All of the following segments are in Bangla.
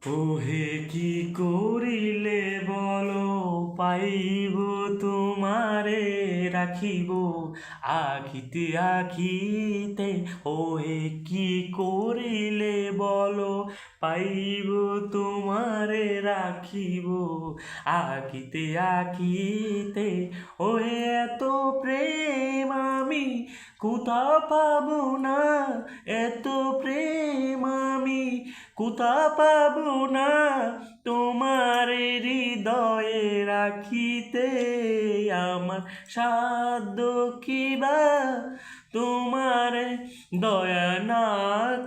ওহে কি করিলে বলো, পাইব তোমারে রাখিব আখিতে আখিতে। ওহে কি করিলে বলো, পাইব তোমারে রাখিব আখিতে আখিতে। ওহে এত প্রেম আমি কোথা পাবো না, এত প্রেম আমি কোথা পাবো না, তোমার হৃদয়ে রাখিতে আমার সাধ্য কিবা। তোমার দয়া না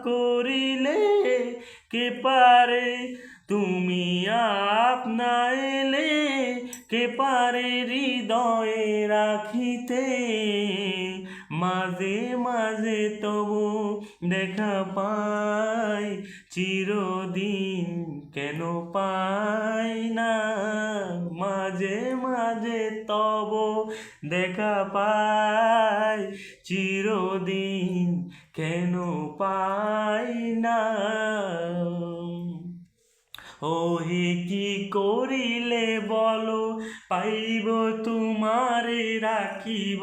করিলে কে পারে, তুমি আপনা এলে কে পারে হৃদয়ে রাখিতে। মাঝে মাঝে তবু দেখা পাই, চিরদিন কেন পাই না। মাঝে মাঝে তব দেখা পাই, চিরদিন কেন পাই না। ওহে কি করিলে বলো, পাইব তোমারে রাখিব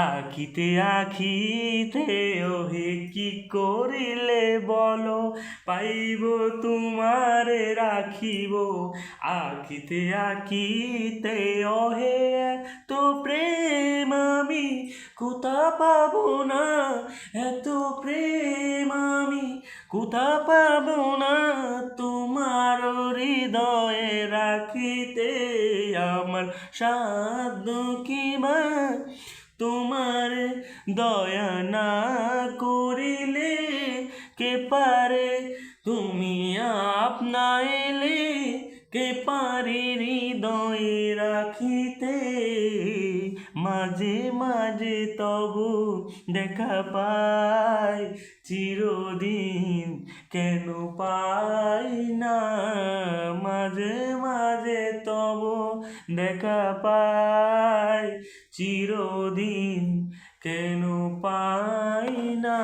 আখিতে আখিতে। ওহে কি করিলে বলো, পাইব তোমারে রাখিব আখিতে আখিতে। ওহে এত প্রেম আমি কোথা পাবো না, এত প্রেম আমি কোথা পাবো না, তোমার হৃদয়ে রাখিতে আমার সাধ্য কিবা। তোমার দয়া না করিলে কে পারে, তুমি আপনা এলে কে পারে হৃদয়ে রাখিতে। মাঝে মাঝে তবু দেখা পাই, চিরদিন কেন পাই না। মাঝে মাঝে তবু দেখা পাই, চিরদিন কেন পাই না।